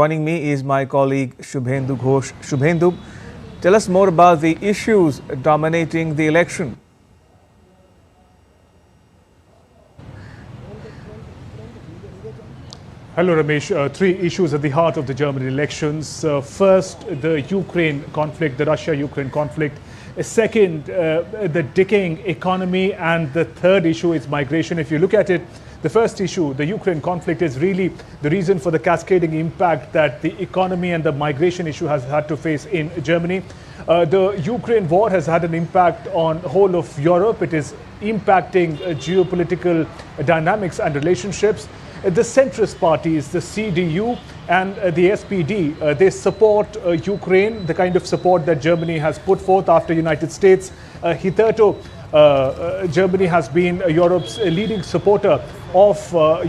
Joining me is my colleague Shubhendu Ghosh. Shubhendu, tell us more about the issues dominating the election. Hello Ramesh, three issues at the heart of the German elections. First, the Ukraine conflict, the Russia-Ukraine conflict. Second, the decaying economy, and the third issue is migration. If you look at it, the first issue, the Ukraine conflict, is really the reason for the cascading impact that the economy and the migration issue has had to face in Germany. The Ukraine war has had an impact on the whole of Europe. It is impacting geopolitical dynamics and relationships. The centrist parties, the CDU and the SPD, they support Ukraine, the kind of support that Germany has put forth after United States. Hitherto, Germany has been Europe's leading supporter of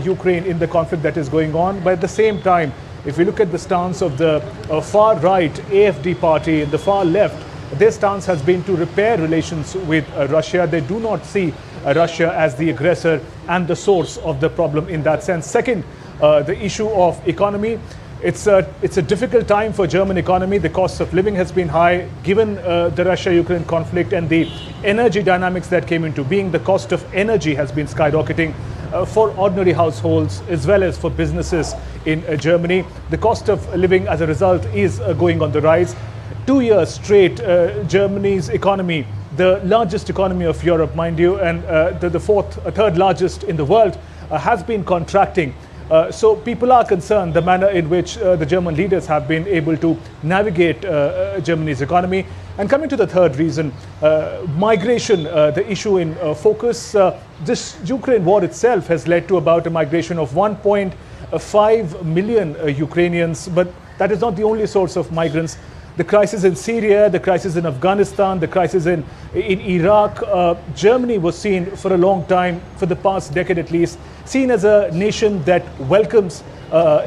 Ukraine in the conflict that is going on. But at the same time, if we look at the stance of the far right AfD party and the far left, their stance has been to repair relations with Russia. They do not see Russia as the aggressor and the source of the problem in that sense. Second, the issue of economy. It's a difficult time for German economy. The cost of living has been high given the Russia-Ukraine conflict and the energy dynamics that came into being. The cost of energy has been skyrocketing for ordinary households as well as for businesses in Germany. The cost of living as a result is going on the rise. 2 years straight, Germany's economy, the largest economy of Europe, mind you, and the third largest in the world, has been contracting. So people are concerned the manner in which the German leaders have been able to navigate Germany's economy. And coming to the third reason, migration, the issue in focus. This Ukraine war itself has led to about a migration of 1.5 million Ukrainians, but that is not the only source of migrants. The crisis in Syria, the crisis in Afghanistan, the crisis in Iraq. Germany was seen for a long time, for the past decade at least, seen as a nation that welcomes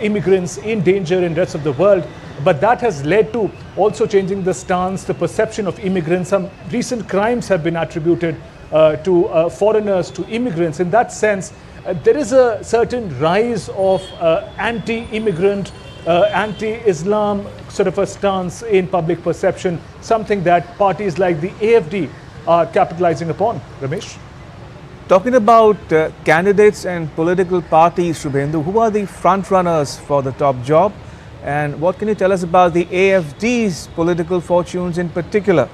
immigrants in danger in the rest of the world. But that has led to also changing the stance, the perception of immigrants. Some recent crimes have been attributed to foreigners, to immigrants. In that sense, there is a certain rise of anti-immigrant, anti-Islam sort of a stance in public perception, something that parties like the AfD are capitalizing upon. Ramesh? Talking about candidates and political parties, Shubhendu, who are the front runners for the top job? And what can you tell us about the AfD's political fortunes in particular?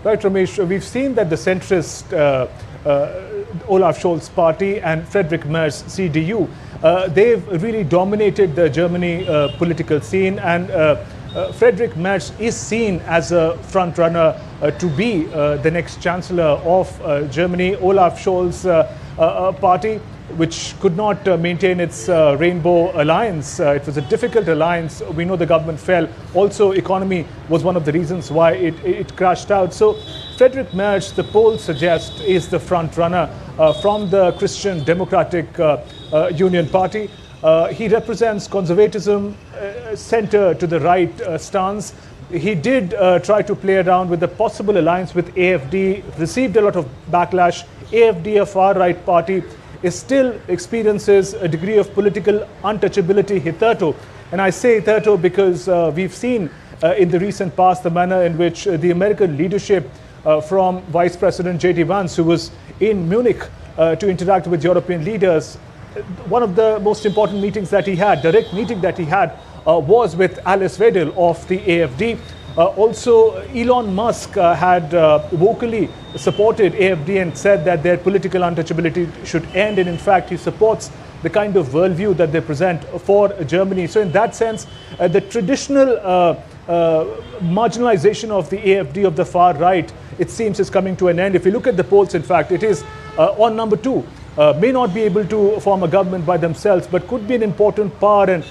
Right, Ramesh, we've seen that the centrist Olaf Scholz party and Friedrich Merz CDU, they've really dominated the Germany political scene, and Friedrich Merz is seen as a front runner to be the next chancellor of Germany. Olaf Scholz party, which could not maintain its rainbow alliance. It was a difficult alliance. We know the government fell. Also, economy was one of the reasons why it crashed out. So Friedrich Merz, the polls suggest, is the front runner from the Christian Democratic Union Party. He represents conservatism, center to the right stance. He did try to play around with the possible alliance with AfD, received a lot of backlash. AfD, a far-right party, still experiences a degree of political untouchability hitherto. And I say hitherto because we've seen in the recent past the manner in which the American leadership from Vice President J.D. Vance, who was in Munich to interact with European leaders, one of the most important meetings that he had, direct meeting that he had, was with Alice Weidel of the AfD. Also, Elon Musk had vocally supported AfD and said that their political untouchability should end. And in fact, he supports the kind of worldview that they present for Germany. So in that sense, the traditional marginalization of the AfD, of the far right, it seems is coming to an end. If you look at the polls, in fact, it is on number 2. May not be able to form a government by themselves, but could be an important part. And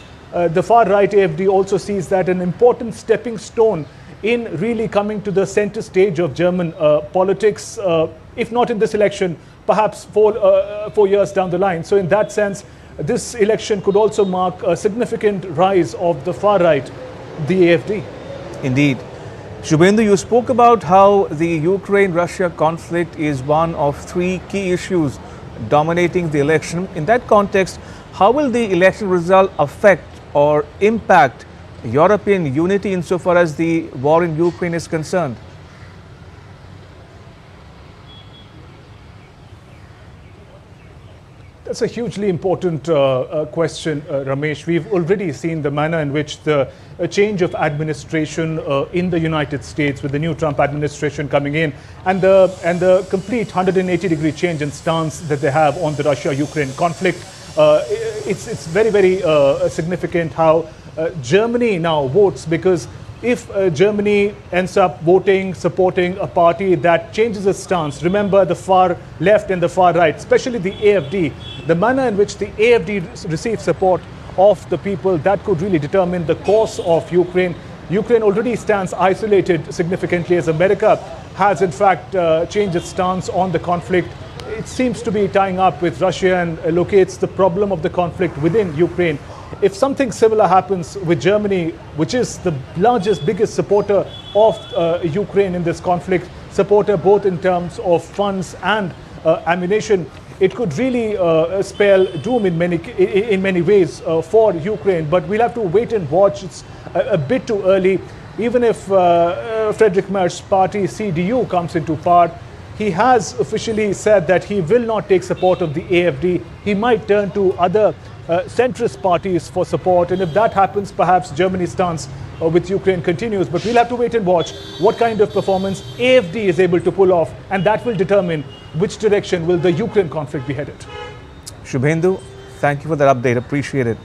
the far-right AfD also sees that an important stepping stone in really coming to the center stage of German politics, if not in this election, perhaps 4 years down the line. So in that sense, this election could also mark a significant rise of the far-right, the AfD. Indeed. Shubhendu, you spoke about how the Ukraine-Russia conflict is one of 3 key issues dominating the election. In that context, how will the election result affect or impact European unity insofar as the war in Ukraine is concerned? That's a hugely important question, Ramesh. We've already seen the manner in which the change of administration in the United States, with the new Trump administration coming in, and the complete 180-degree change in stance that they have on the Russia-Ukraine conflict. It's very, very significant how Germany now votes, because if Germany ends up supporting a party that changes its stance, remember the far left and the far right, especially the AfD, the manner in which the AfD receives support of the people, that could really determine the course of Ukraine. Ukraine already stands isolated significantly, as America has in fact changed its stance on the conflict. It seems to be tying up with Russia and locates the problem of the conflict within Ukraine. If something similar happens with Germany, which is the largest, biggest supporter of Ukraine in this conflict, supporter both in terms of funds and ammunition, it could really spell doom in many ways for Ukraine. But we'll have to wait and watch. It's a bit too early. Even if Friedrich Merz's party, CDU, comes into power, he has officially said that he will not take support of the AfD. He might turn to other centrist parties for support, and if that happens, perhaps Germany's stance with Ukraine continues. But we'll have to wait and watch what kind of performance AfD is able to pull off, and that will determine which direction will the Ukraine conflict be headed. Shubhendu, thank you for that update. Appreciate it.